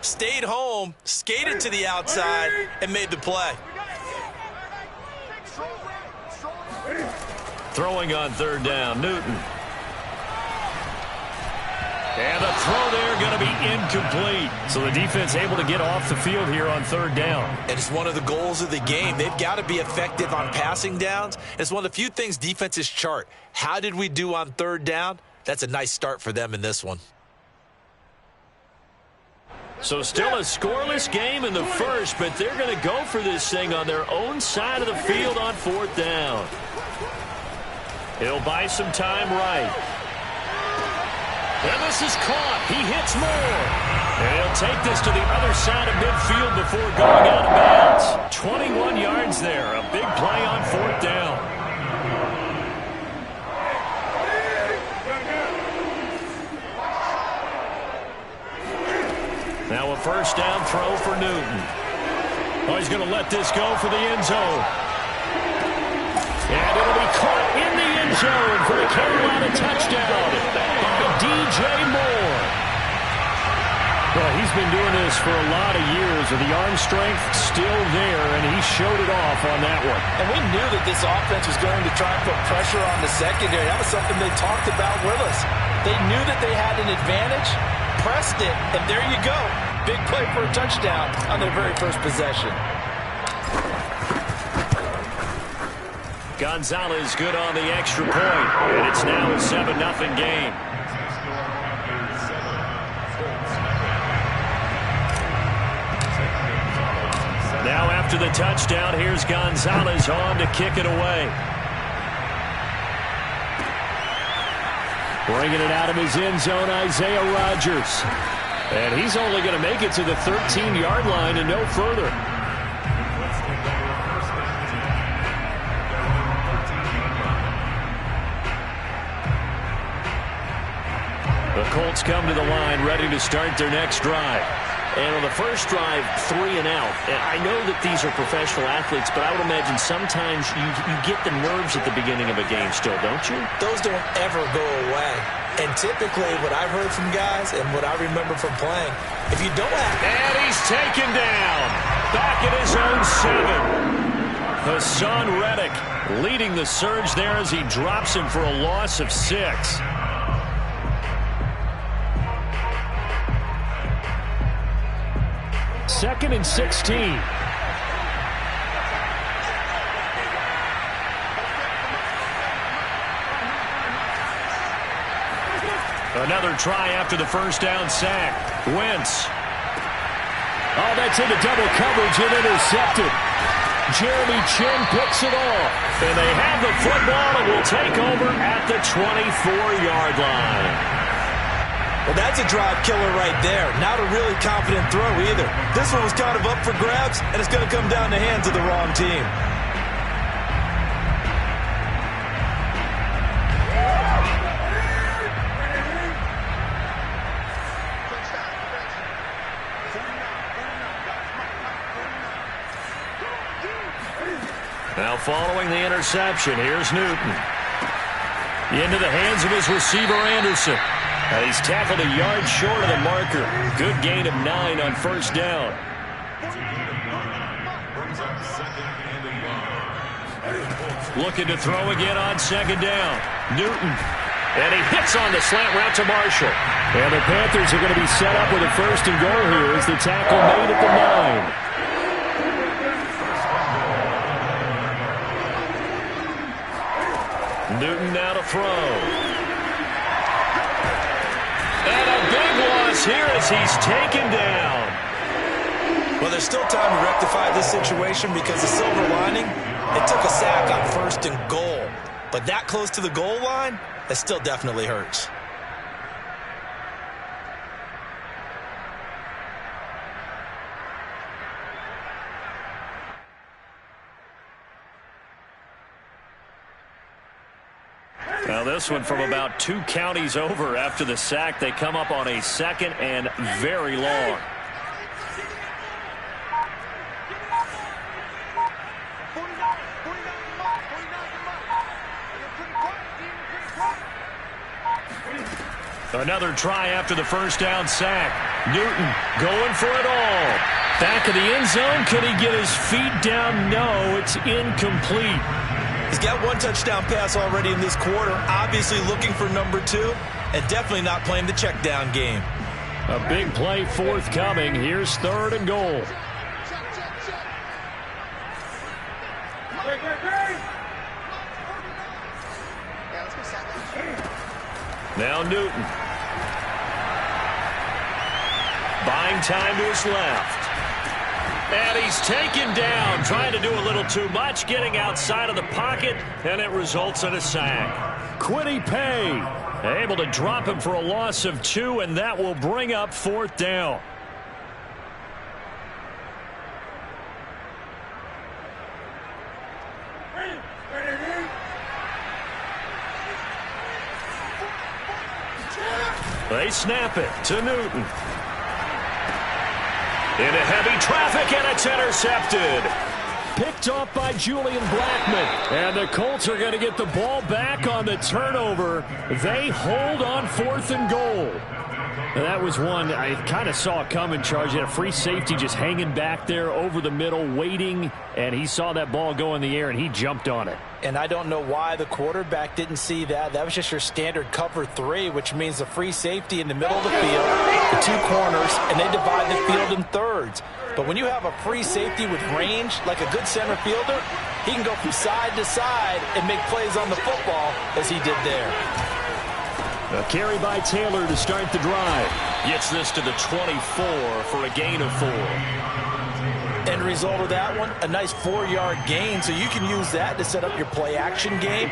Stayed home, skated to the outside, and made the play. Throwing on third down, Newton. And the throw there going to be incomplete. So the defense able to get off the field here on third down. And it's one of the goals of the game. They've got to be effective on passing downs. It's one of the few things defenses chart. How did we do on third down? That's a nice start for them in this one. So still a scoreless game in the first, but they're going to go for this thing on their own side of the field on fourth down. He'll buy some time right. And this is caught. He hits more. And he'll take this to the other side of midfield before going out of bounds. 21 yards there. A big play on fourth down. Now a first down throw for Newton. Oh, he's going to let this go for the end zone. And it'll be caught in the end zone for the Carolina touchdown by DJ Moore. Well, he's been doing this for a lot of years, and the arm strength still there, and he showed it off on that one. And we knew that this offense was going to try and put pressure on the secondary. That was something they talked about with us. They knew that they had an advantage, pressed it, and there you go. Big play for a touchdown on their very first possession. Gonzalez good on the extra point, and it's now a 7-0 game. Now after the touchdown, here's Gonzalez on to kick it away. Bringing it out of his end zone, Isaiah Rodgers. And he's only going to make it to the 13-yard line and no further. The Colts come to the line ready to start their next drive. And on the first drive, 3 and out. And I know that these are professional athletes, but I would imagine sometimes you get the nerves at the beginning of a game still, don't you? Those don't ever go away. And typically what I've heard from guys and what I remember from playing, if you don't have... And he's taken down. Back at his own 7. Hassan Reddick leading the surge there as he drops him for a loss of 6. Second and 16. Another try after the first down sack. Wentz. Oh, that's into double coverage and intercepted. Jeremy Chin picks it off. And they have the football and will take over at the 24-yard line. Well, that's a drive killer right there. Not a really confident throw either. This one was kind of up for grabs, and it's going to come down the hands of the wrong team. Now following the interception, here's Newton. Into the hands of his receiver, Anderson. And he's tackled a yard short of the marker. Good gain of 9 on first down. Looking to throw again on second down. Newton. And he hits on the slant route to Marshall. And the Panthers are going to be set up with a first and goal here as the tackle made at the 9. Newton now to throw. And a big loss here as he's taken down. Well, there's still time to rectify this situation because the silver lining, it took a sack on first and goal. But that close to the goal line, that still definitely hurts. Now this one from about 2 counties over after the sack. They come up on a second and very long. Another try after the first down sack. Newton going for it all. Back of the end zone. Can he get his feet down? No, it's incomplete. He's got one touchdown pass already in this quarter. Obviously looking for number 2, and definitely not playing the check down game. A big play forthcoming. Here's 3rd and goal. Now Newton. Buying time to his left. And he's taken down, trying to do a little too much, getting outside of the pocket, and it results in a sack. Quiddy Pay able to drop him for a loss of 2, and that will bring up 4th down. They snap it to Newton. Into heavy traffic, and it's intercepted. Picked off by Julian Blackmon. And the Colts are going to get the ball back on the turnover. They hold on 4th and goal. And that was one I kind of saw coming, Charge. He had a free safety just hanging back there over the middle, waiting, and he saw that ball go in the air, and he jumped on it. And I don't know why the quarterback didn't see that. That was just your standard cover 3, which means a free safety in the middle of the field, the 2 corners, and they divide the field in thirds. But when you have a free safety with range, like a good center fielder, he can go from side to side and make plays on the football as he did there. A carry by Taylor to start the drive. Gets this to the 24 for a gain of 4. End result of that one, a nice 4-yard gain, so you can use that to set up your play-action game,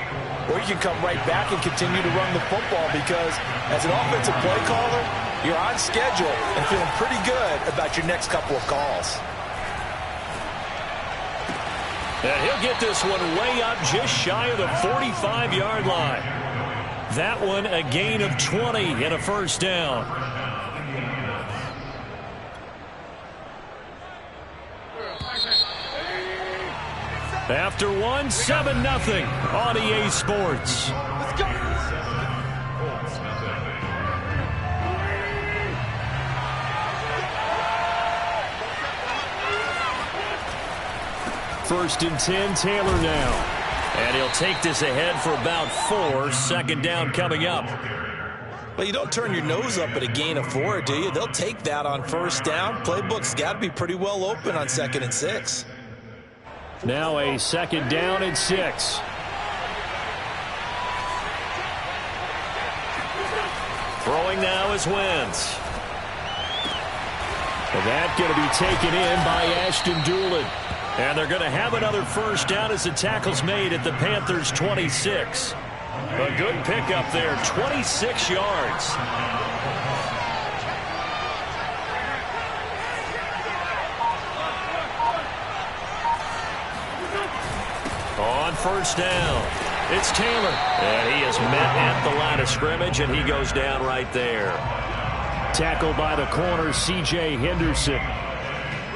or you can come right back and continue to run the football because as an offensive play caller, you're on schedule and feeling pretty good about your next couple of calls. And he'll get this one way up just shy of the 45-yard line. That one a gain of 20 and a 1st down. After 1, 7-0 on EA Sports. Let's go. First and 10, Taylor now. And he'll take this ahead for about 4. 2nd down coming up. Well, you don't turn your nose up at a gain of 4, do you? They'll take that on 1st down. Playbook's got to be pretty well open on 2nd and 6. Now a 2nd down and 6. Throwing now is Wentz. And that's going to be taken in by Ashton Doolin. And they're going to have another 1st down as the tackle's made at the Panthers' 26. A good pickup there, 26 yards. On 1st down, it's Taylor. And he is met at the line of scrimmage, and he goes down right there. Tackled by the corner, C.J. Henderson.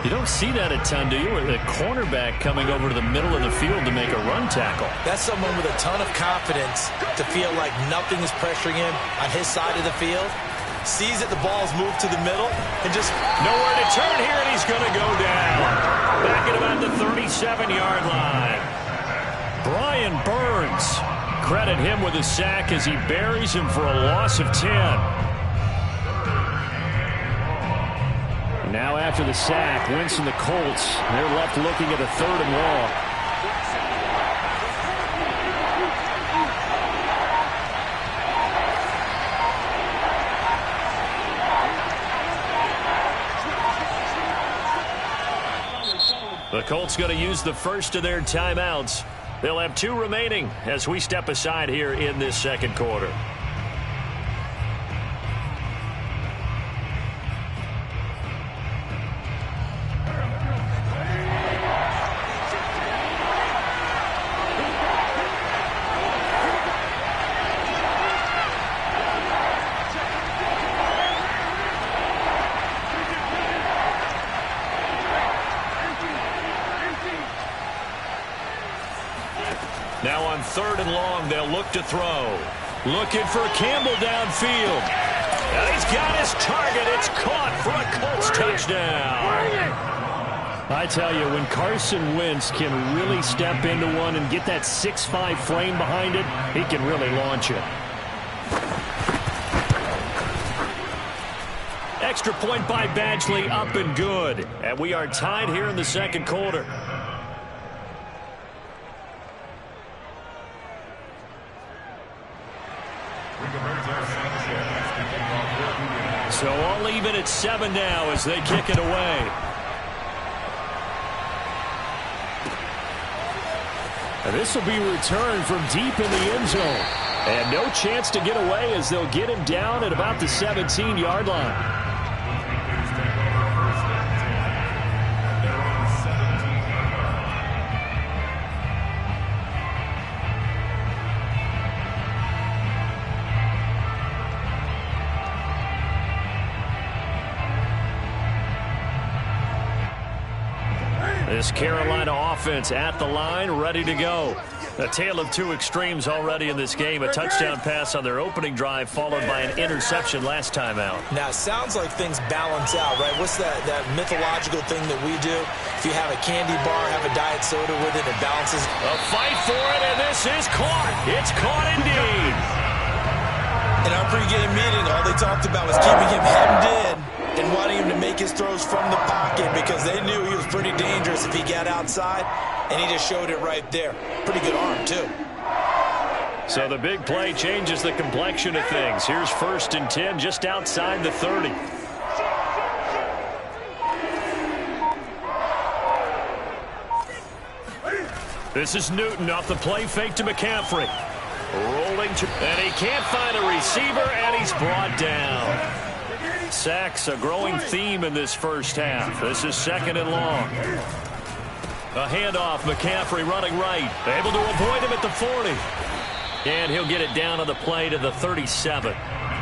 You don't see that a ton, do you? With a cornerback coming over to the middle of the field to make a run tackle. That's someone with a ton of confidence to feel like nothing is pressuring him on his side of the field. Sees that the ball's moved to the middle and just nowhere to turn here, and he's going to go down. Back at about the 37-yard line. Brian Burns. Credit him with a sack as he buries him for a loss of 10. Now after the sack, Wentz and the Colts, they're left looking at a 3rd and long. The Colts going to use the first of their timeouts. They'll have 2 remaining as we step aside here in this 2nd quarter. Now on 3rd and long, they'll look to throw. Looking for Campbell downfield. And he's got his target. It's caught for a Colts touchdown. I tell you, when Carson Wentz can really step into one and get that 6'5" frame behind it, he can really launch it. Extra point by Badgley, up and good. And we are tied here in the second quarter. So all even at 7 now as they kick it away. And this will be returned from deep in the end zone. And no chance to get away as they'll get him down at about the 17-yard line. This Carolina offense at the line, ready to go. A tale of two extremes already in this game. A touchdown pass on their opening drive, followed by an interception last time out. Now, it sounds like things balance out, right? What's that mythological thing that we do? If you have a candy bar, have a diet soda with it, it balances. A fight for it, and this is caught. It's caught indeed. In our pregame meeting, all they talked about was keeping him hemmed in and wanting him to make his throws from the pocket because they knew he was pretty dangerous if he got outside, and he just showed it right there. Pretty good arm, too. So the big play changes the complexion of things. Here's 1st and 10 just outside the 30. This is Newton off the play fake to McCaffrey. Rolling to, and he can't find a receiver, and he's brought down. Sacks, a growing theme in this first half. This is 2nd and long. A handoff, McCaffrey running right. Able to avoid him at the 40. And he'll get it down on the play to the 37.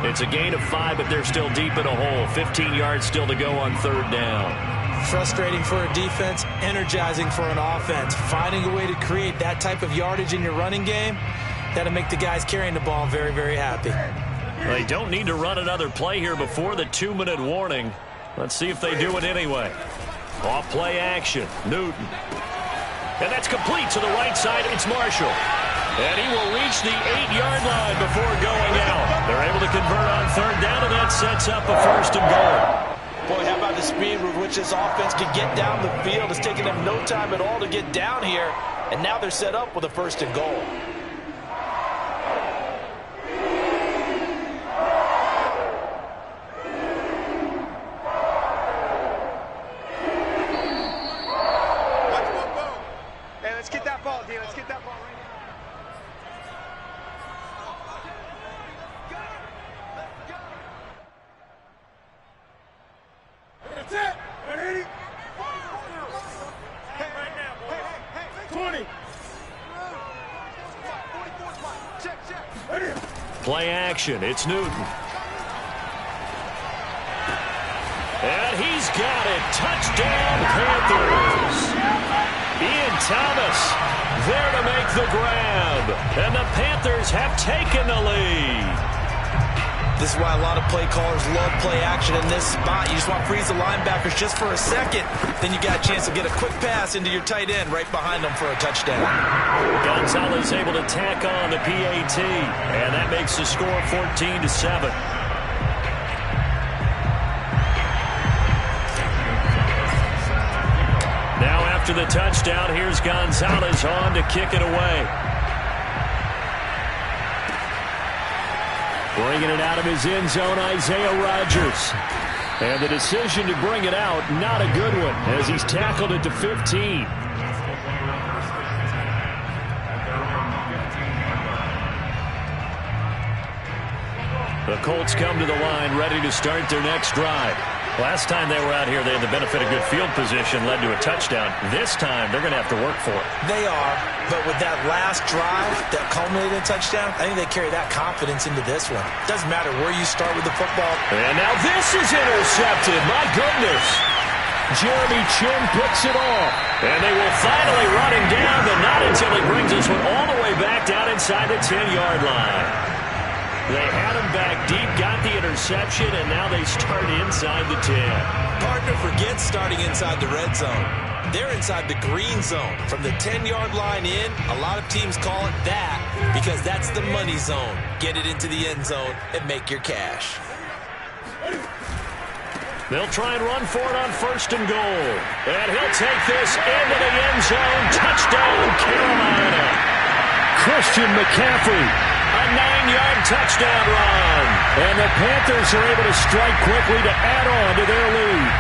It's a gain of 5, but they're still deep in a hole. 15 yards still to go on 3rd down. Frustrating for a defense, energizing for an offense. Finding a way to create that type of yardage in your running game, that'll make the guys carrying the ball very, very happy. They don't need to run another play here before the 2-minute warning. Let's see if they do it anyway. Off play action, Newton. And that's complete to the right side. It's Marshall. And he will reach the 8-yard line before going out. They're able to convert on 3rd down, and that sets up a 1st and goal. Boy, how about the speed with which this offense can get down the field? It's taken them no time at all to get down here. And now they're set up with a 1st and goal. Play action. It's Newton. And he's got it. Touchdown, Panthers. Ian Thomas there to make the grab. And the Panthers have taken the lead. This is why a lot of play callers love play action in this spot. You just want to freeze the linebackers just for a second. Then you got a chance to get a quick pass into your tight end right behind them for a touchdown. Gonzalez able to tack on the PAT. And that makes the score 14-7. Now after the touchdown, here's Gonzalez on to kick it away. Bringing it out of his end zone, Isaiah Rodgers. And the decision to bring it out, not a good one, as he's tackled it to 15. The Colts come to the line, ready to start their next drive. Last time they were out here, they had the benefit of good field position, led to a touchdown. This time, they're going to have to work for it. They are, but with that last drive that culminated in a touchdown, I think they carry that confidence into this one. Doesn't matter where you start with the football. And now this is intercepted. My goodness. Jeremy Chin picks it off. And they will finally run him down, but not until he brings this one all the way back down inside the 10-yard line. They had him back deep, got the interception, and now they start inside the 10. Partner forgets starting inside the red zone. They're inside the green zone. From the 10-yard line in, a lot of teams call it that because that's the money zone. Get it into the end zone and make your cash. They'll try and run for it on 1st and goal. And he'll take this into the end zone. Touchdown, Carolina. Christian McCaffrey. A 9-yard touchdown run. And the Panthers are able to strike quickly to add on to their lead.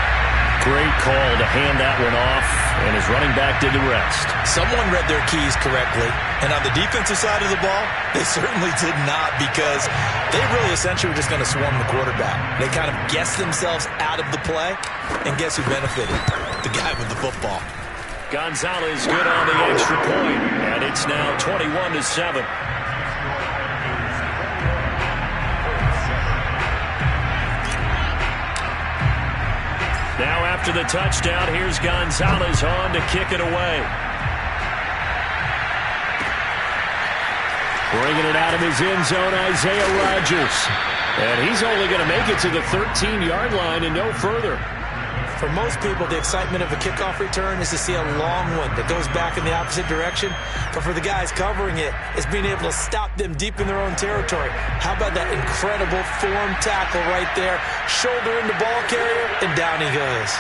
Great call to hand that one off, and his running back did the rest. Someone read their keys correctly, and on the defensive side of the ball, they certainly did not because they really essentially were just going to swarm the quarterback. They kind of guessed themselves out of the play, and guess who benefited? The guy with the football. Gonzalez good on the extra point, and it's now 21-7. Now after the touchdown, here's Gonzalez on to kick it away. Bringing it out of his end zone, Isaiah Rodgers. And he's only going to make it to the 13-yard line and no further. For most people, the excitement of a kickoff return is to see a long one that goes back in the opposite direction. But for the guys covering it, it's being able to stop them deep in their own territory. How about that incredible form tackle right there? Shoulder into ball carrier, and down he goes.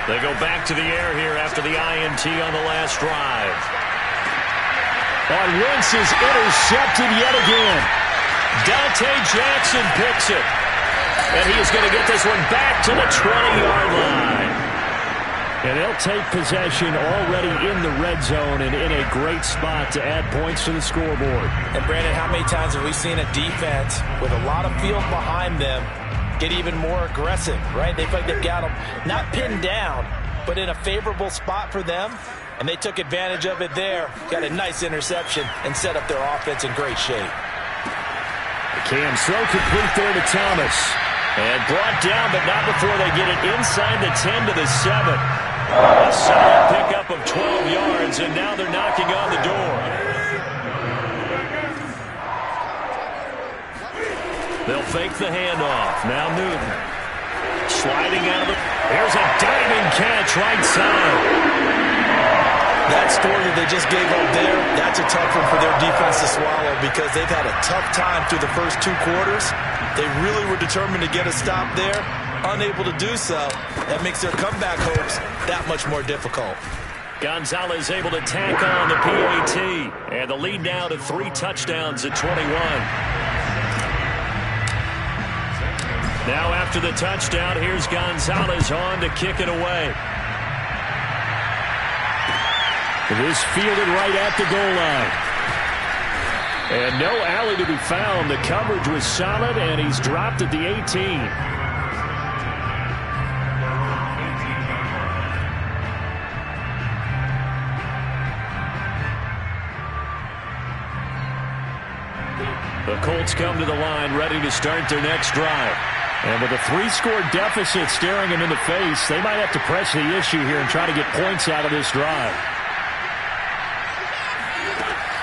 They go back to the air here after the INT on the last drive. And Wentz is intercepted yet again. Dante Jackson picks it. And he is going to get this one back to the 20-yard line. And they'll take possession already in the red zone and in a great spot to add points to the scoreboard. And, Brandon, how many times have we seen a defense with a lot of field behind them get even more aggressive, right? They feel like they've got them not pinned down, but in a favorable spot for them. And they took advantage of it there. Got a nice interception and set up their offense in great shape. Cam's throw complete there to Thomas. And brought down, but not before they get it inside the 10 to the 7. A solid pickup of 12 yards, and now they're knocking on the door. They'll fake the handoff. Now Newton. Sliding out of the... Here's a diving catch right side. That story that they just gave up there, that's a tough one for their defense to swallow because they've had a tough time through the first 2 quarters. They really were determined to get a stop there, unable to do so. That makes their comeback hopes that much more difficult. Gonzalez able to tack on the PAT, and the lead now to 3 touchdowns at 21. Now after the touchdown, here's Gonzalez on to kick it away. It is fielded right at the goal line. And no alley to be found. The coverage was solid, and he's dropped at the 18. The Colts come to the line ready to start their next drive. And with a 3-score deficit staring them in the face, they might have to press the issue here and try to get points out of this drive.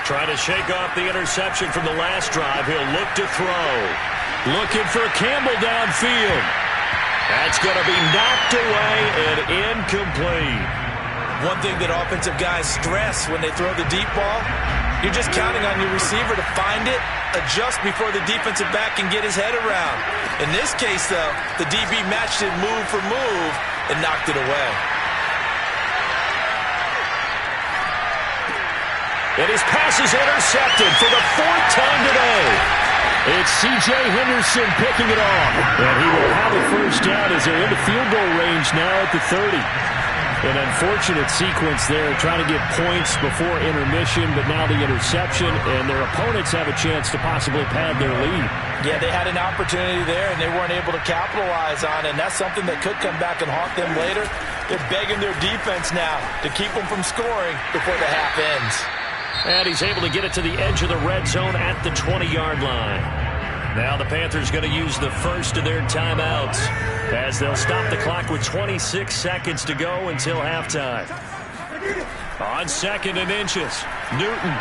Trying to shake off the interception from the last drive. He'll look to throw. Looking for Campbell downfield. That's going to be knocked away and incomplete. One thing that offensive guys stress when they throw the deep ball, you're just counting on your receiver to find it, adjust before the defensive back can get his head around. In this case, though, the DB matched it move for move and knocked it away. And his pass is intercepted for the 4th time today. It's C.J. Henderson picking it off. And he will have a first down as they're into field goal range now at the 30. An unfortunate sequence there, trying to get points before intermission, but now the interception, and their opponents have a chance to possibly pad their lead. Yeah, they had an opportunity there, and they weren't able to capitalize on it, and that's something that could come back and haunt them later. They're begging their defense now to keep them from scoring before the half ends. And he's able to get it to the edge of the red zone at the 20-yard line. Now the Panthers going to use the first of their timeouts as they'll stop the clock with 26 seconds to go until halftime. On 2nd and inches, Newton.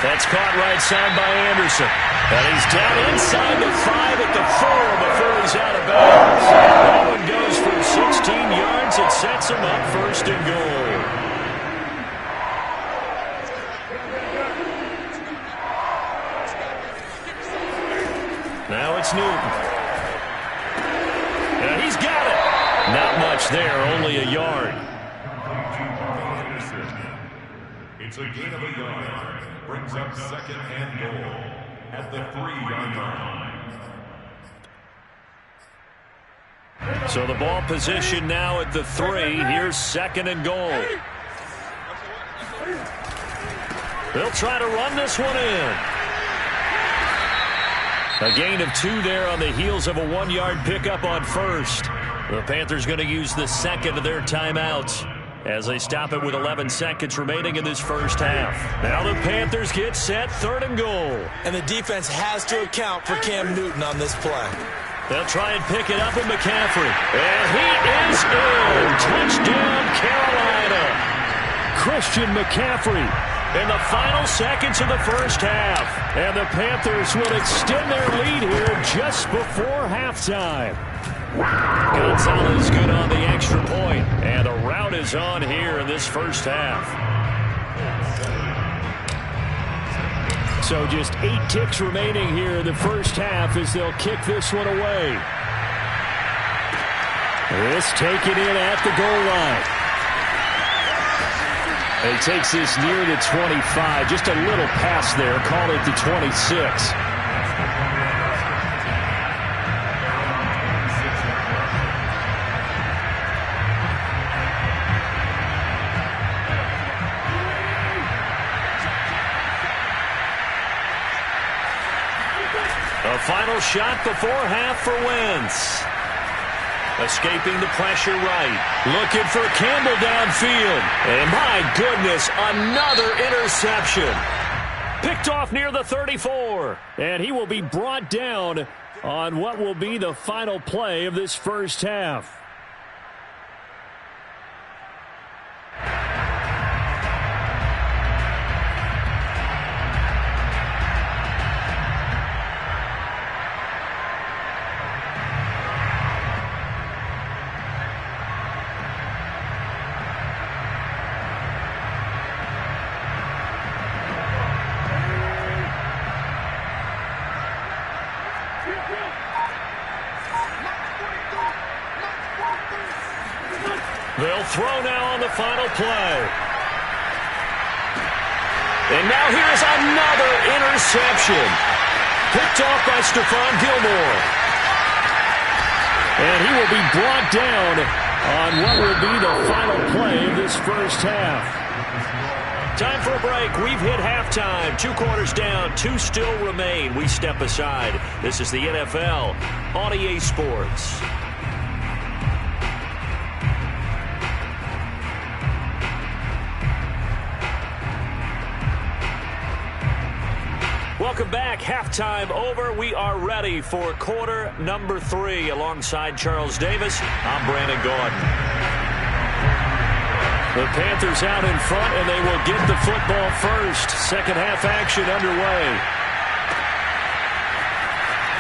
That's caught right side by Anderson. And he's down inside the 5 at the 4 before he's out of bounds. That one goes for 16 yards. It sets him up 1st and goal. Now it's Newton. And he's got it. Not much there, only a yard. It's a gain of a yard. Brings up 2nd and goal at the 3-yard line. So the ball position now at the 3. Here's 2nd and goal. They'll try to run this one in. A gain of 2 there on the heels of a 1-yard pickup on 1st. The Panthers going to use the 2nd of their timeouts as they stop it with 11 seconds remaining in this first half. Now the Panthers get set, 3rd and goal. And the defense has to account for Cam Newton on this play. They'll try and pick it up with McCaffrey. And he is in. Touchdown, Carolina. Christian McCaffrey in the final seconds of the first half. And the Panthers will extend their lead here just before halftime. Gonzalez good on the extra point. And the rout is on here in this first half. So just 8 ticks remaining here in the first half as they'll kick this one away. This taken in at the goal line. He takes this near the 25. Just a little pass there. Call it the 26. A final shot before half for Wentz. Escaping the pressure right. Looking for Campbell downfield. And my goodness, another interception. Picked off near the 34. And he will be brought down on what will be the final play of this first half. They'll throw now on the final play. And now here's another interception. Picked off by Stephon Gilmore. And he will be brought down on what will be the final play of this first half. Time for a break. We've hit halftime. 2 quarters down. 2 still remain. We step aside. This is the NFL on EA Sports. Welcome back. Halftime over. We are ready for quarter number 3. Alongside Charles Davis, I'm Brandon Gaudin. The Panthers out in front, and they will get the football first. Second half action underway.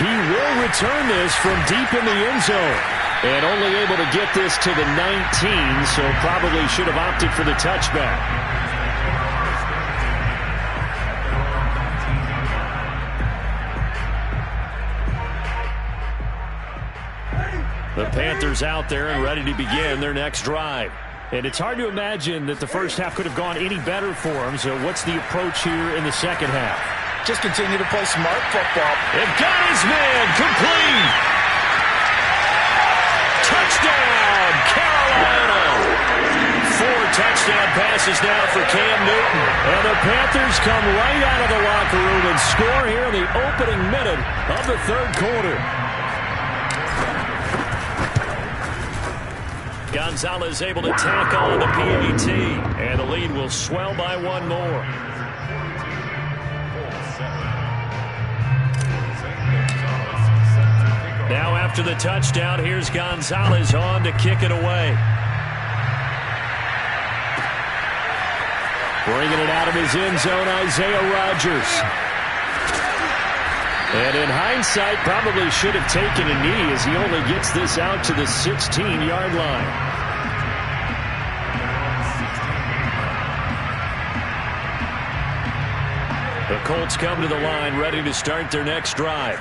He will return this from deep in the end zone. And only able to get this to the 19, so probably should have opted for the touchback. The Panthers out there and ready to begin their next drive. And it's hard to imagine that the first half could have gone any better for them. So what's the approach here in the second half? Just continue to play smart football. And got his man complete. Touchdown, Carolina. 4 touchdown passes now for Cam Newton. And the Panthers come right out of the locker room and score here in the opening minute of the third quarter. Gonzalez able to tack on the PAT, and the lead will swell by 1 more. Now after the touchdown, here's Gonzalez on to kick it away. Bringing it out of his end zone, Isaiah Rodgers. And in hindsight, probably should have taken a knee as he only gets this out to the 16-yard line. The Colts come to the line ready to start their next drive.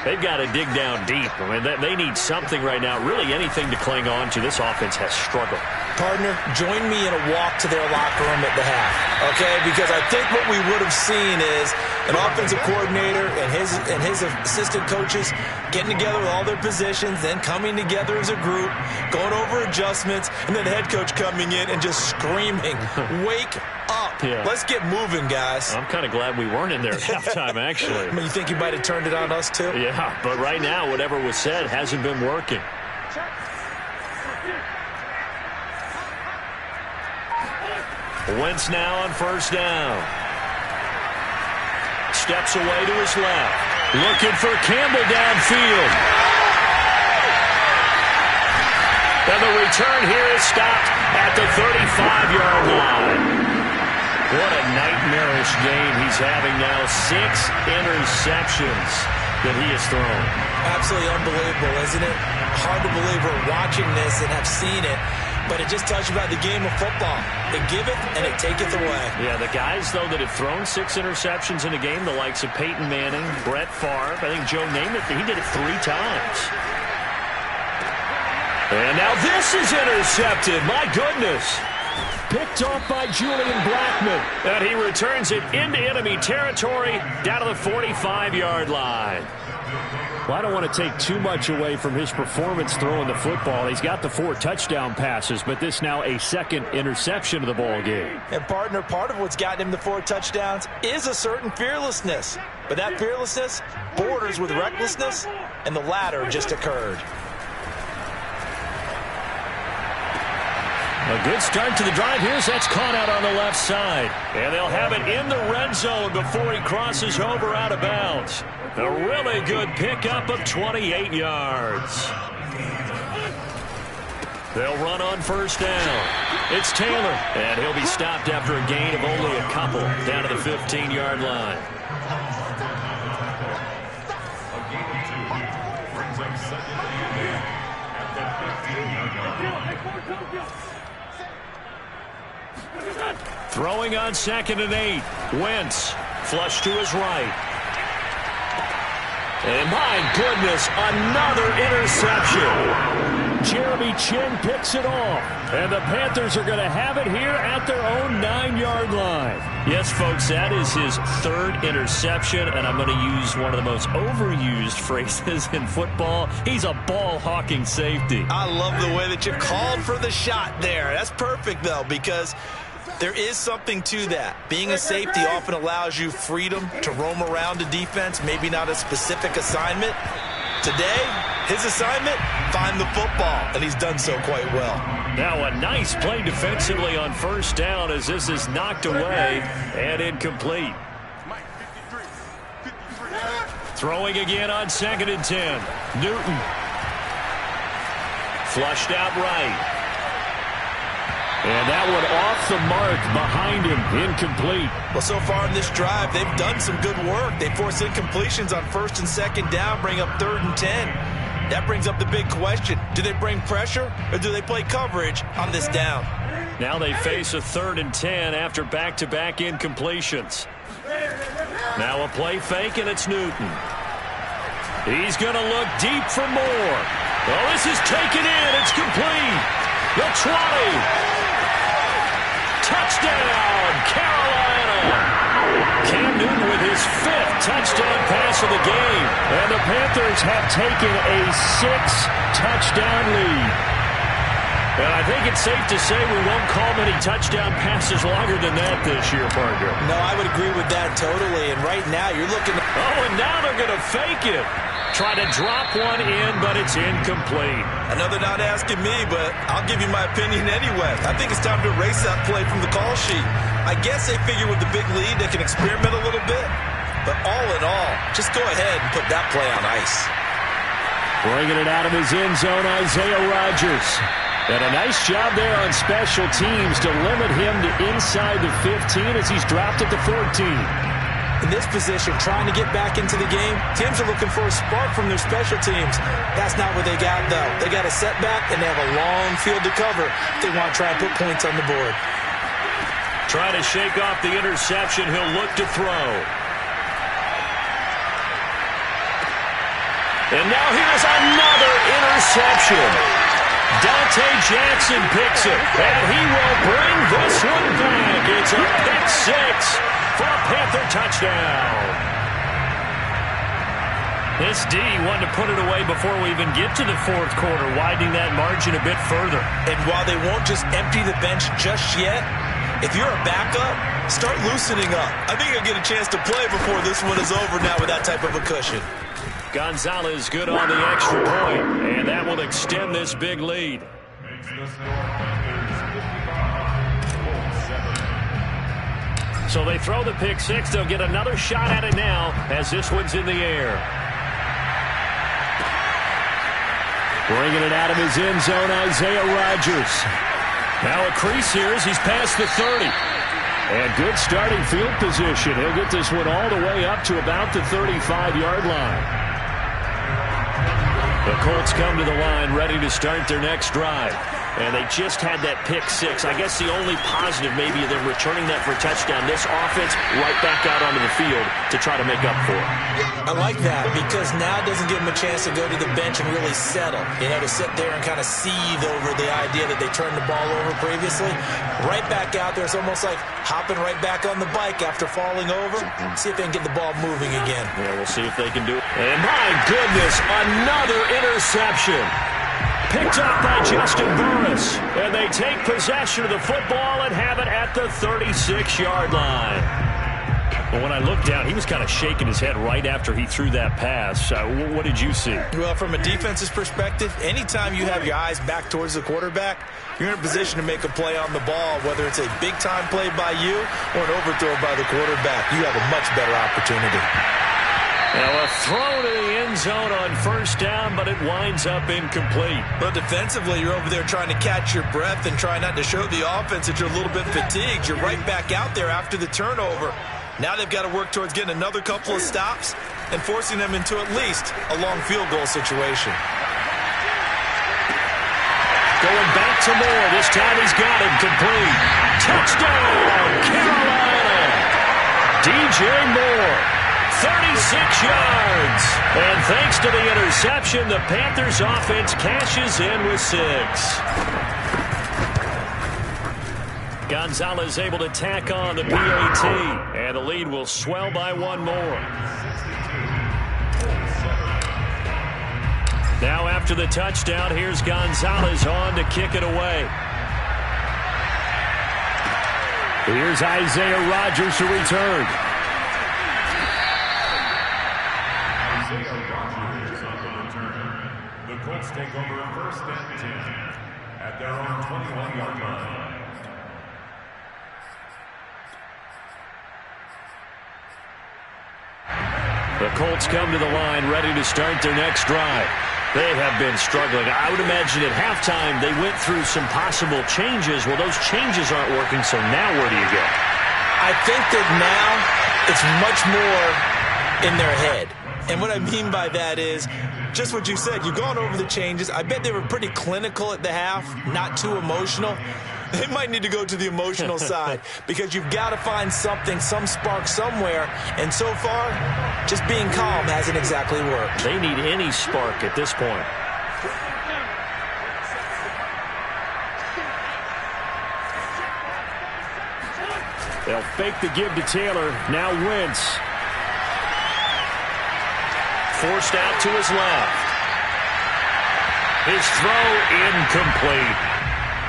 They've got to dig down deep. I mean, they need something right now, really anything to cling on to. This offense has struggled. Partner, join me in a walk to their locker room at the half, okay? Because I think what we would have seen is an offensive coordinator and his assistant coaches getting together with all their positions, then coming together as a group, going over adjustments, and then the head coach coming in and just screaming, wake up. Yeah. Let's get moving, guys. I'm kind of glad we weren't in there at halftime, actually. I mean, you think you might have turned it on us, too? Yeah, but right now, whatever was said hasn't been working. Wentz now on first down. Steps away to his left. Looking for Campbell downfield. And the return here is stopped at the 35-yard line. What a nightmarish game he's having now. 6 interceptions that he has thrown. Absolutely unbelievable, isn't it? Hard to believe we're watching this and have seen it. But it just tells you about the game of football. It giveth and it taketh away. Yeah, the guys, though, that have thrown 6 interceptions in a game, the likes of Peyton Manning, Brett Favre, I think Joe Namath, he did it 3 times. And now this is intercepted. My goodness. Picked off by Julian Blackmon. And he returns it into enemy territory down to the 45-yard line. Well, I don't want to take too much away from his performance throwing the football. He's got the 4 touchdown passes, but this now a second interception of the ball game. And, partner, part of what's gotten him the 4 touchdowns is a certain fearlessness. But that fearlessness borders with recklessness, and the latter just occurred. A good start to the drive here. That's caught out on the left side. And they'll have it in the red zone before he crosses over out of bounds. A really good pickup of 28 yards. They'll run on first down. It's Taylor. And he'll be stopped after a gain of only a couple down to the 15-yard line. Throwing on 2nd and 8. Wentz flush to his right. And my goodness, another interception. Jeremy Chin picks it off. And the Panthers are going to have it here at their own 9-yard line. Yes, folks, that is his 3rd interception, and I'm going to use one of the most overused phrases in football. He's a ball-hawking safety. I love the way that you called for the shot there. That's perfect, though, because there is something to that. Being a safety often allows you freedom to roam around a defense, maybe not a specific assignment. Today, his assignment, find the football, and he's done so quite well. Now a nice play defensively on first down as this is knocked away and incomplete. Throwing again on 2nd and 10. Newton. Flushed out right. And that one off the mark behind him, incomplete. Well, so far in this drive, they've done some good work. They force incompletions on 1st and 2nd down, bring up 3rd and 10. That brings up the big question. Do they bring pressure or do they play coverage on this down? Now they face a 3rd and 10 after back-to-back incompletions. Now a play fake, and it's Newton. He's going to look deep for more. Oh, this is taken in. It's complete. The 20. Touchdown, Carolina! Cam Newton with his 5th touchdown pass of the game. And the Panthers have taken a 6-touchdown lead. And I think it's safe to say we won't call many touchdown passes longer than that this year, partner. No, I would agree with that totally. And right now you're looking at... Oh, and now they're going to fake it. Try to drop one in, but it's incomplete. Another not asking me, but I'll give you my opinion anyway. I think it's time to erase that play from the call sheet. I guess they figure with the big lead they can experiment a little bit. But all in all, just go ahead and put that play on ice. Bringing it out of his end zone, Isaiah Rodgers. And a nice job there on special teams to limit him to inside the 15 as he's dropped at the 14. In this position, trying to get back into the game, teams are looking for a spark from their special teams. That's not what they got, though. They got a setback, and they have a long field to cover if they want to try and put points on the board. Trying to shake off the interception. He'll look to throw. And now here's another interception. Dante Jackson picks it, and he will bring this one back. It's a pick six for a Panther touchdown. This D wanted to put it away before we even get to the fourth quarter, widening that margin a bit further. And while they won't just empty the bench just yet, if you're a backup, start loosening up. I think you'll get a chance to play before this one is over now with that type of a cushion. Gonzalez good on the extra point, and that will extend this big lead. So they throw the pick six. They'll get another shot at it now as this one's in the air. Bringing it out of his end zone, Isaiah Rodgers. Now a crease here as he's past the 30. And good starting field position. He'll get this one all the way up to about the 35-yard line. The Colts come to the line ready to start their next drive. And they just had that pick six. I guess the only positive maybe of them returning that for a touchdown. This offense right back out onto the field to try to make up for it. I like that because now it doesn't give them a chance to go to the bench and really settle. You know, to sit there and kind of seethe over the idea that they turned the ball over previously. Right back out there. It's almost like hopping right back on the bike after falling over. See if they can get the ball moving again. Yeah, we'll see if they can do it. And my goodness, another interception. Picked up by Justin Burris. And they take possession of the football and have it at the 36-yard line. Well, when I looked down, he was kind of shaking his head right after he threw that pass. What did you see? Well, from a defense's perspective, anytime you have your eyes back towards the quarterback, you're in a position to make a play on the ball, whether it's a big-time play by you or an overthrow by the quarterback. You have a much better opportunity. Now a throw to the end zone on first down, but it winds up incomplete. But defensively, you're over there trying to catch your breath and try not to show the offense that you're a little bit fatigued. You're right back out there after the turnover. Now they've got to work towards getting another couple of stops and forcing them into at least a long field goal situation. Going back to Moore. This time he's got him complete. Touchdown, Carolina. DJ Moore. 36 yards. And thanks to the interception, the Panthers offense cashes in with 6. Gonzalez able to tack on the PAT. And the lead will swell by one more. Now after the touchdown, here's Gonzalez on to kick it away. Here's Isaiah Rodgers to return. The Colts take over first and 10 at their own 21-yard line. The Colts come to the line ready to start their next drive. They have been struggling. I would imagine at halftime they went through some possible changes. Well, those changes aren't working, so now where do you go? I think that now it's much more in their head. And what I mean by that is just what you said. You've gone over the changes. I bet they were pretty clinical at the half, not too emotional. They might need to go to the emotional side because you've got to find something, some spark somewhere. And so far, just being calm hasn't exactly worked. They need any spark at this point. They'll fake the give to Taylor. Now Wentz. Forced out to his left. His throw incomplete.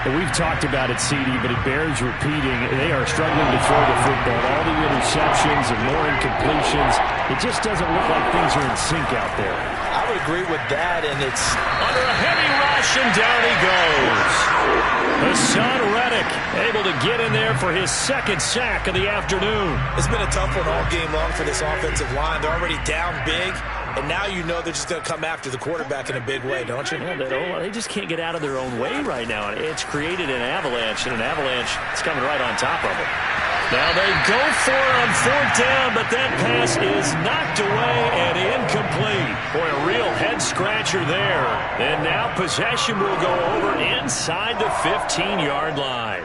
And we've talked about it, CD, but it bears repeating. They are struggling to throw the football. All the interceptions and more incompletions. It just doesn't look like things are in sync out there. I would agree with that, and it's under a heavy rush, and down he goes. Hassan Reddick able to get in there for his second sack of the afternoon. It's been a tough one all game long for this offensive line. They're already down big, And now you know they're just going to come after the quarterback in a big way, don't you? Yeah, they just can't get out of their own way right now. It's created an avalanche, and an avalanche is coming right on top of them. Now they go for it on 4th down, but that pass is knocked away and incomplete. Boy, a real head-scratcher there. And now possession will go over inside the 15-yard line.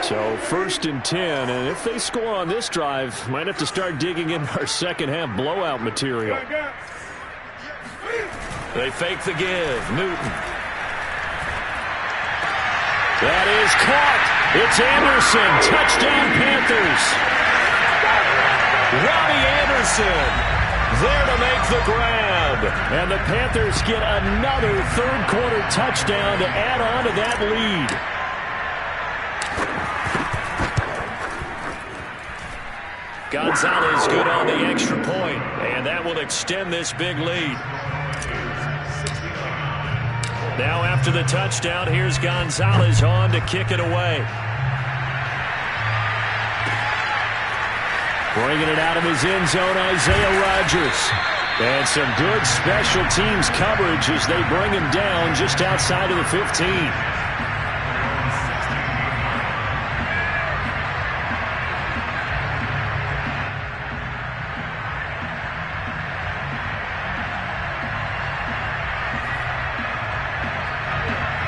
So 1st and 10, and if they score on this drive, might have to start digging in our second-half blowout material. They fake the give. Newton. That is caught. It's Anderson. Touchdown, Panthers. Robbie Anderson there to make the grab. And the Panthers get another third-quarter touchdown to add on to that lead. Gonzalez good on the extra point, and that will extend this big lead. Now after the touchdown, here's Gonzalez on to kick it away. Bringing it out of his end zone, Isaiah Rodgers. And some good special teams coverage as they bring him down just outside of the 15.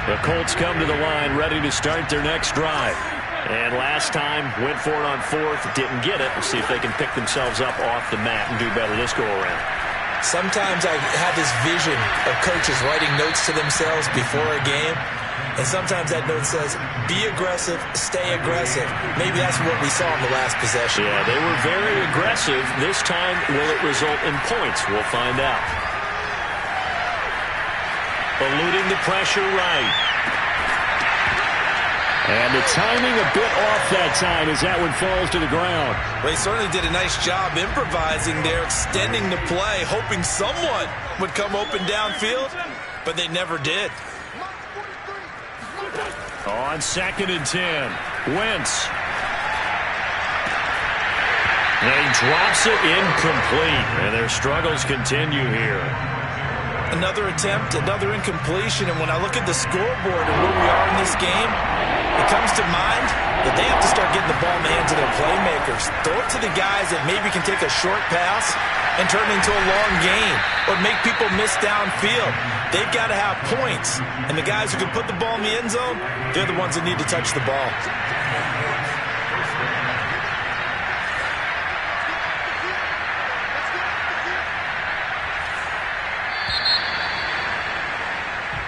The Colts come to the line ready to start their next drive. And last time, went for it on 4th, didn't get it. We'll see if they can pick themselves up off the mat and do better this go-around. Sometimes I have this vision of coaches writing notes to themselves before a game. And sometimes that note says, be aggressive, stay aggressive. Maybe that's what we saw in the last possession. Yeah, they were very aggressive. This time, will it result in points? We'll find out. Eluding the pressure right. And the timing a bit off that time as that one falls to the ground. Well, he certainly did a nice job improvising there, extending the play, hoping someone would come open downfield, but they never did. On 2nd and 10, Wentz. And he drops it incomplete, and their struggles continue here. Another attempt, another incompletion, and when I look at the scoreboard and where we are in this game, it comes to mind that they have to start getting the ball in the hands of their playmakers. Throw it to the guys that maybe can take a short pass and turn it into a long gain or make people miss downfield. They've got to have points, and the guys who can put the ball in the end zone, they're the ones that need to touch the ball.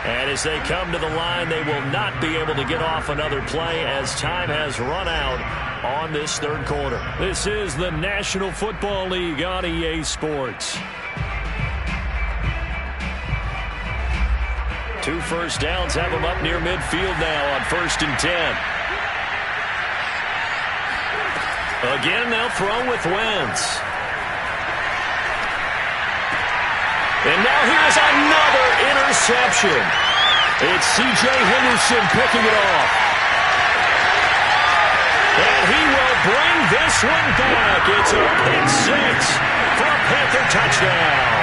And as they come to the line, they will not be able to get off another play as time has run out on this third quarter. This is the National Football League on EA Sports. 2 first downs have them up near midfield now on 1st and 10. Again, they'll throw with Wentz. And now here's another interception. It's C.J. Henderson picking it off. And he will bring this one back. It's a pick six for a Panther touchdown.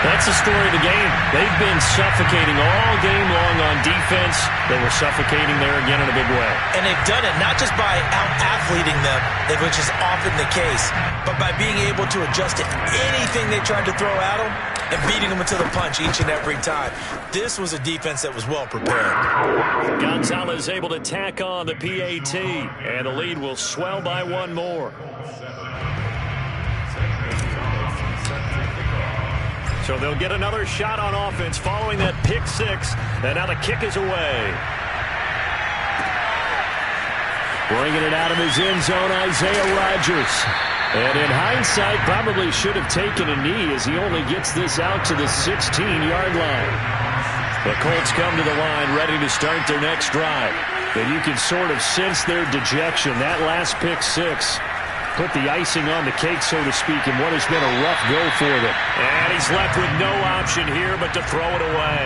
That's the story of the game. They've been suffocating all game long on defense. They were suffocating there again in a big way. And they've done it not just by out-athleting them, which is often the case, but by being able to adjust to anything they tried to throw at them and beating them into the punch each and every time. This was a defense that was well prepared. Gonzalez able to tack on the PAT, and the lead will swell by one more. So they'll get another shot on offense following that pick six. And now the kick is away. Bringing it out of his end zone, Isaiah Rodgers. And in hindsight, probably should have taken a knee as he only gets this out to the 16-yard line. The Colts come to the line ready to start their next drive. And you can sort of sense their dejection. That last pick six put the icing on the cake, so to speak, in what has been a rough go for them. And he's left with no option here but to throw it away.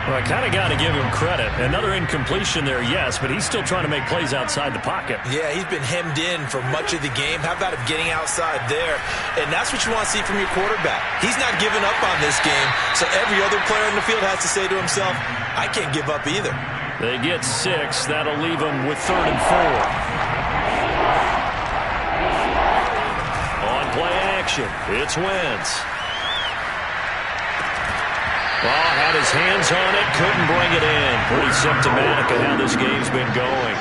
Well, I kind of got to give him credit. Another incompletion there, yes, but he's still trying to make plays outside the pocket. Yeah, he's been hemmed in for much of the game. How about him getting outside there? And that's what you want to see from your quarterback. He's not giving up on this game, so every other player in the field has to say to himself, I can't give up either. They get 6. That'll leave them with 3rd and 4. On play action, it's Wentz. Oh, had his hands on it, couldn't bring it in. Pretty symptomatic of how this game's been going.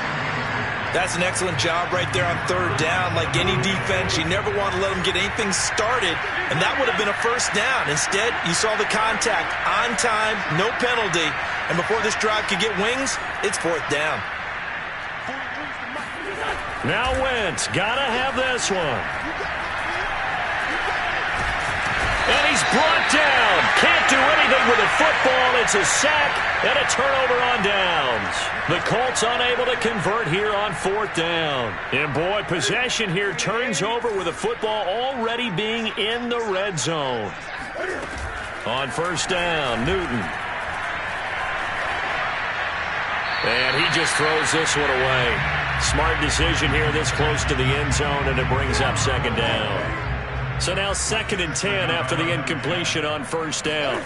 That's an excellent job right there on 3rd down. Like any defense, you never want to let them get anything started, and that would have been a 1st down. Instead, you saw the contact on time, no penalty, and before this drive could get wings, it's 4th down. Now Wentz, gotta have this one. And he's brought down. Can't do anything with the football. It's a sack and a turnover on downs. The Colts unable to convert here on 4th down. And boy, possession here turns over with the football already being in the red zone. On 1st down, Newton. And he just throws this one away. Smart decision here this close to the end zone, and it brings up 2nd down. So now 2nd and 10 after the incompletion on 1st down.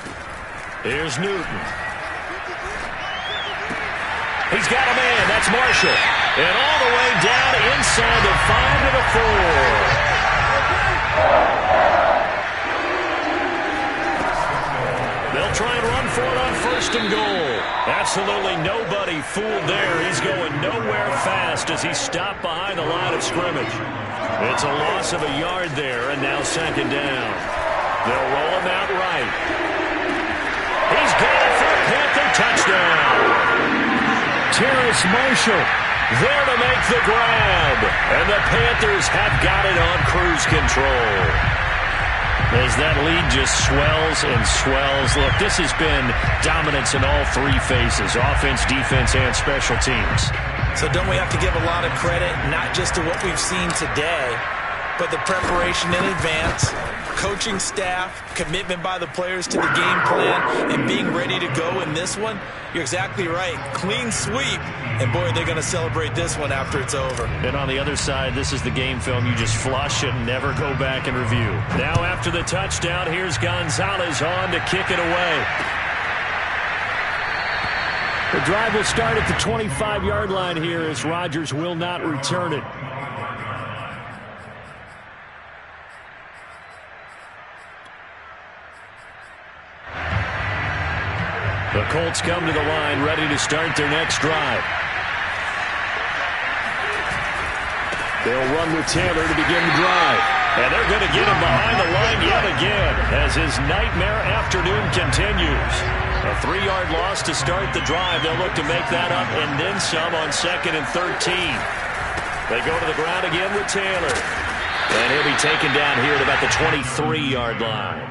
Here's Newton. He's got a man. That's Marshall. And all the way down inside the 5 to the 4. They'll try and run for it on 1st and goal. Absolutely nobody fooled there. He's going nowhere fast as he's stopped behind the line of scrimmage. It's a loss of a yard there, and now 2nd down. They'll roll him out right. He's got it for a Panther touchdown. Terrace Marshall there to make the grab. And the Panthers have got it on cruise control. As that lead just swells and swells. Look, this has been dominance in all 3 phases, offense, defense, and special teams. So don't we have to give a lot of credit, not just to what we've seen today, but the preparation in advance, coaching staff, commitment by the players to the game plan, and being ready to go in this one? You're exactly right. Clean sweep. And, boy, they're going to celebrate this one after it's over. And on the other side, this is the game film you just flush and never go back and review. Now after the touchdown, here's Gonzalez on to kick it away. The drive will start at the 25-yard line here as Rodgers will not return it. The Colts come to the line ready to start their next drive. They'll run with Taylor to begin the drive. And they're going to get him behind the line yet again as his nightmare afternoon continues. A 3-yard loss to start the drive. They'll look to make that up and then some on 2nd and 13. They go to the ground again with Taylor. And he'll be taken down here at about the 23-yard line.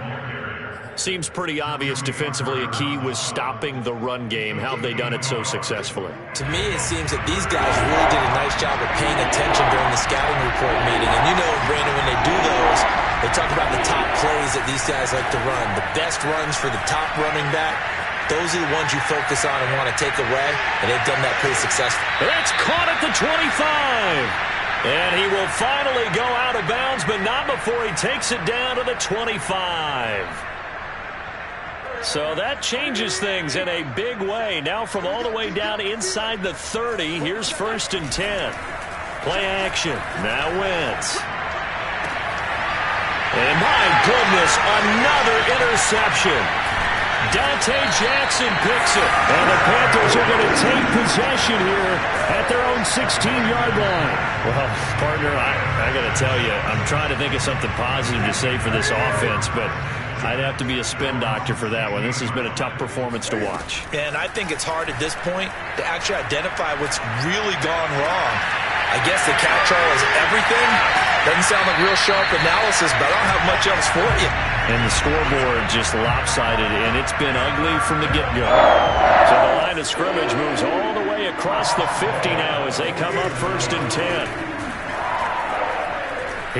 Seems pretty obvious defensively a key was stopping the run game. How have they done it so successfully? To me, it seems that these guys really did a nice job of paying attention during the scouting report meeting. And you know, Brandon, when they do those, they talk about the top plays that these guys like to run. The best runs for the top running back, those are the ones you focus on and want to take away. And they've done that pretty successfully. That's caught at the 25. And he will finally go out of bounds, but not before he takes it down to the 25. So that changes things in a big way. Now from all the way down inside the 30, here's 1st and 10. Play action. Now Wentz. And my goodness, another interception. Dante Jackson picks it. And the Panthers are going to take possession here at their own 16-yard line. Well, partner, I got to tell you, I'm trying to think of something positive to say for this offense, but I'd have to be a spin doctor for that one. This has been a tough performance to watch. And I think it's hard at this point to actually identify what's really gone wrong. I guess the catch-all is everything. Doesn't sound like real sharp analysis, but I don't have much else for you. And the scoreboard just lopsided, and it's been ugly from the get-go. So the line of scrimmage moves all the way across the 50 now as they come up 1st and 10.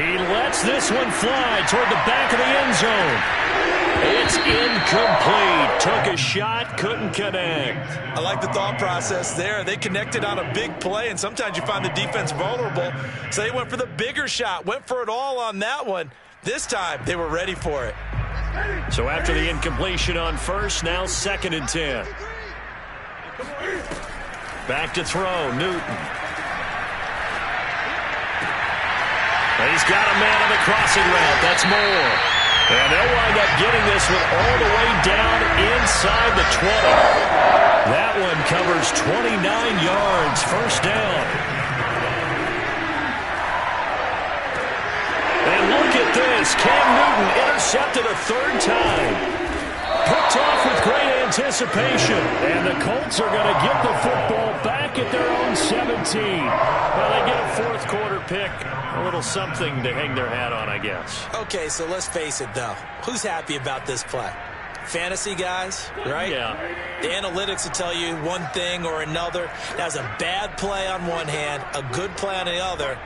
He lets this one fly toward the back of the end zone. It's incomplete. took a shot, couldn't connect. I like the thought process there. They connected on a big play, and sometimes you find the defense vulnerable. So they went for the bigger shot, went for it all on that one. This time, they were ready for it. So after the incompletion on first, now 2nd and 10. Back to throw, Newton. He's got a man on the crossing route. That's Moore. And they'll wind up getting this one all the way down inside the 20. That one covers 29 yards. First down. And look at this. Cam Newton intercepted a 3rd time. Picked off with great anticipation. And the Colts are going to get the football back at their own 17. Well, they get a 4th quarter pick. A little something to hang their hat on, I guess. Okay, so let's face it, though. Who's happy about this play? Fantasy guys, right? Yeah. The analytics will tell you one thing or another. That's a bad play on one hand, a good play on the other,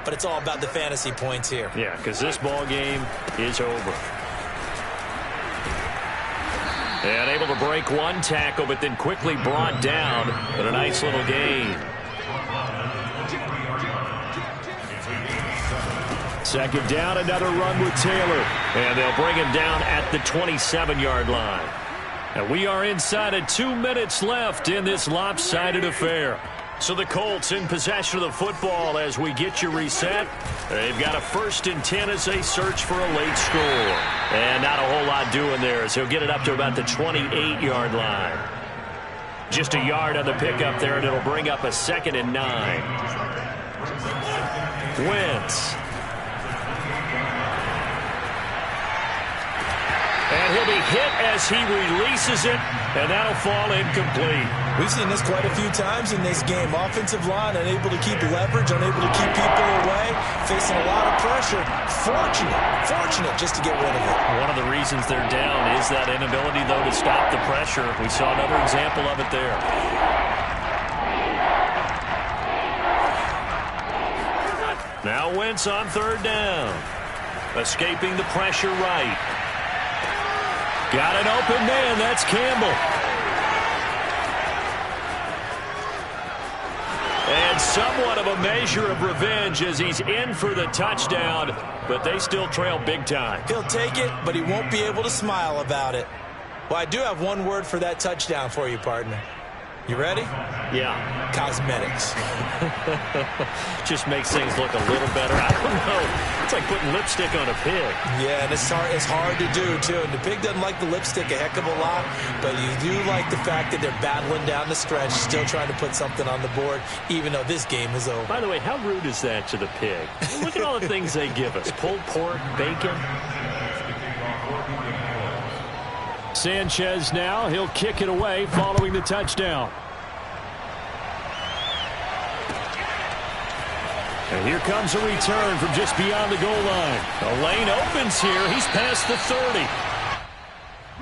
but it's all about the fantasy points here. Yeah, because this ball game is over. And able to break one tackle, but then quickly brought down. But a nice little gain. 2nd down, another run with Taylor. And they'll bring him down at the 27-yard line. And we are inside of 2 minutes left in this lopsided affair. So the Colts in possession of the football as we get you reset. They've got a 1st and 10 as they search for a late score. And not a whole lot doing there as he'll get it up to about the 28-yard line. Just a yard on the pickup there, and it'll bring up a 2nd and 9. Wentz. And he'll be hit as he releases it, and that'll fall incomplete. We've seen this quite a few times in this game. Offensive line unable to keep leverage, unable to keep people away, facing a lot of pressure. Fortunate just to get rid of it. One of the reasons they're down is that inability, though, to stop the pressure. We saw another example of it there. Now Wentz on 3rd down. Escaping the pressure right. Got an open man. That's Campbell. And somewhat of a measure of revenge as he's in for the touchdown, but they still trail big time. He'll take it, but he won't be able to smile about it. Well, I do have one word for that touchdown for you, partner. You ready? Yeah. Cosmetics. Just makes things look a little better. I don't know. It's like putting lipstick on a pig. Yeah, and it's hard to do, too. And the pig doesn't like the lipstick a heck of a lot, but you do like the fact that they're battling down the stretch, still trying to put something on the board, even though this game is over. By the way, how rude is that to the pig? Look at all the things they give us. Pulled pork, bacon. Sanchez now. He'll kick it away following the touchdown. And here comes a return from just beyond the goal line. The lane opens here. He's past the 30.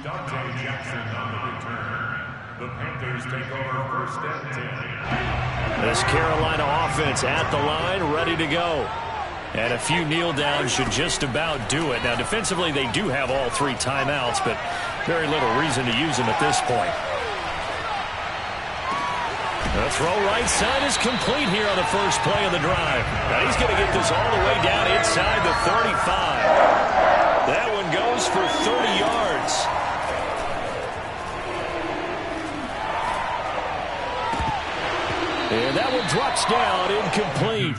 Dante Jackson on the return. The Panthers take over 1st and 10. This Carolina offense at the line, ready to go. And a few kneel downs should just about do it. Now, defensively, they do have all 3 timeouts, but very little reason to use them at this point. The throw right side is complete here on the first play of the drive. Now he's going to get this all the way down inside the 35. That one goes for 30 yards. And that one drops down incomplete.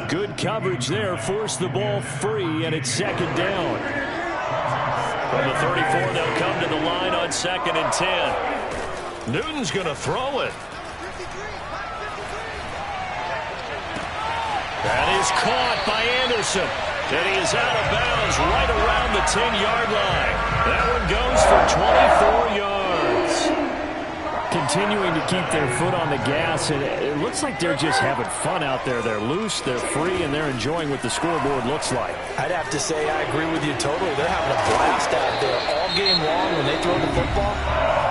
Good coverage there, forced the ball free, and it's 2nd down. From the 34, they'll come to the line on 2nd and 10. Newton's going to throw it. That is caught by Anderson. And he is out of bounds right around the 10-yard line. That one goes for 24 yards. Continuing to keep their foot on the gas, and it looks like they're just having fun out there. They're loose, they're free, and they're enjoying what the scoreboard looks like. I'd have to say I agree with you totally. They're having a blast out there all game long when they throw the football.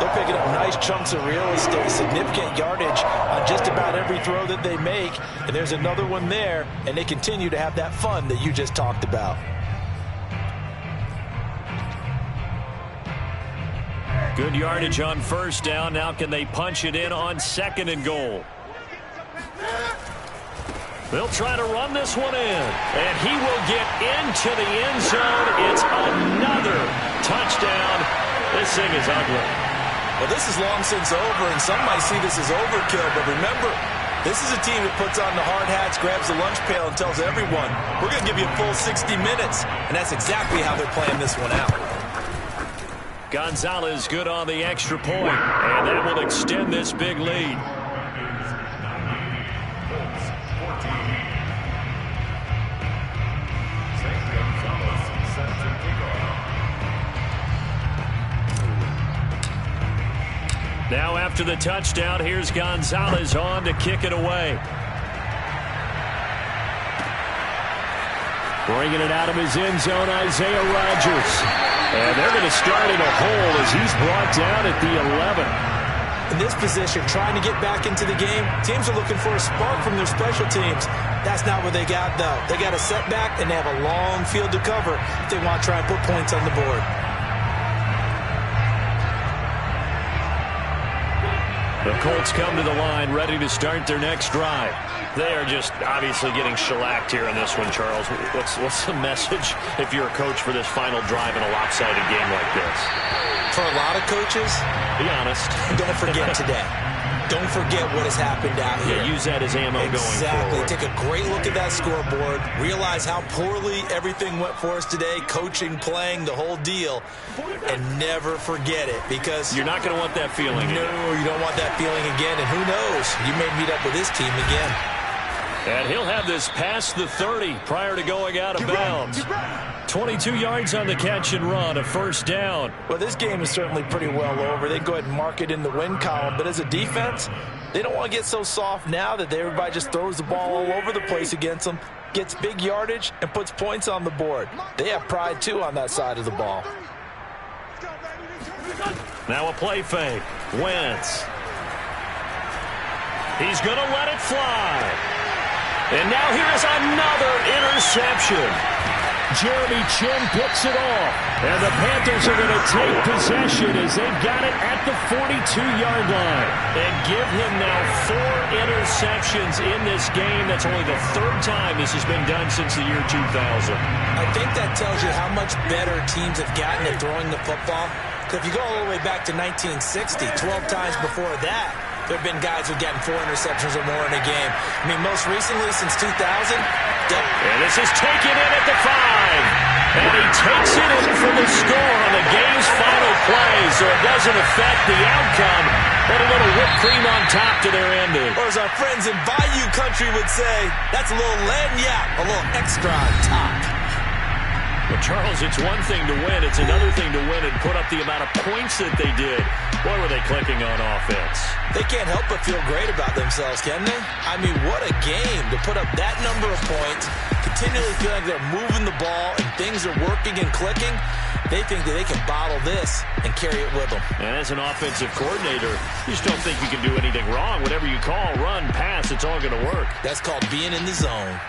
They're picking up nice chunks of real estate, significant yardage on just about every throw that they make. And there's another one there, and they continue to have that fun that you just talked about. Good yardage on first down. Now can they punch it in on 2nd and goal? They'll try to run this one in. And he will get into the end zone. It's another touchdown. This thing is ugly. Well, this is long since over, and some might see this as overkill. But remember, this is a team that puts on the hard hats, grabs the lunch pail, and tells everyone, we're going to give you a full 60 minutes. And that's exactly how they're playing this one out. Gonzalez good on the extra point, and that will extend this big lead. Now after the touchdown, here's Gonzalez on to kick it away. Bringing it out of his end zone, Isaiah Rodgers. And they're going to start in a hole as he's brought down at the 11. In this position, trying to get back into the game, teams are looking for a spark from their special teams. That's not what they got, though. They got a setback, and they have a long field to cover if they want to try and put points on the board. The Colts come to the line, ready to start their next drive. They are just obviously getting shellacked here in this one, Charles. What's the message if you're a coach for this final drive in a lopsided game like this? For a lot of coaches, be honest. Don't forget today. Don't forget what has happened out here. Yeah, use that as ammo going Exactly. forward. Take a great look at that scoreboard. Realize how poorly everything went for us today. Coaching, playing, the whole deal. And never forget it, because you're not going to want that feeling again. No, you don't want that feeling again. And who knows? You may meet up with this team again. And he'll have this past the 30 prior to going out of bounds. 22 yards on the catch and run, a first down. Well, this game is certainly pretty well over. They go ahead and mark it in the win column. But as a defense, they don't want to get so soft now that everybody just throws the ball all over the place against them, gets big yardage, and puts points on the board. They have pride, too, on that side of the ball. Now a play fake. Wentz. He's going to let it fly. And now here is another interception. Jeremy Chin picks it off. And the Panthers are going to take possession as they've got it at the 42-yard line. And give him now 4 interceptions in this game. That's only the 3rd time this has been done since the year 2000. I think that tells you how much better teams have gotten at throwing the football. Because if you go all the way back to 1960, 12 times before that, there have been guys who've gotten 4 interceptions or more in a game. I mean, most recently, since 2000. And this is taken in at the 5. And he takes it in for the score on the game's final play, so it doesn't affect the outcome, but a little whipped cream on top to their ending. Or as our friends in Bayou Country would say, that's a little lagniappe, a little extra on top. But, Charles, it's one thing to win. It's another thing to win and put up the amount of points that they did. Boy, were they clicking on offense. They can't help but feel great about themselves, can they? I mean, what a game to put up that number of points, continually feel like they're moving the ball and things are working and clicking. They think that they can bottle this and carry it with them. And as an offensive coordinator, you just don't think you can do anything wrong. Whatever you call, run, pass, it's all going to work. That's called being in the zone.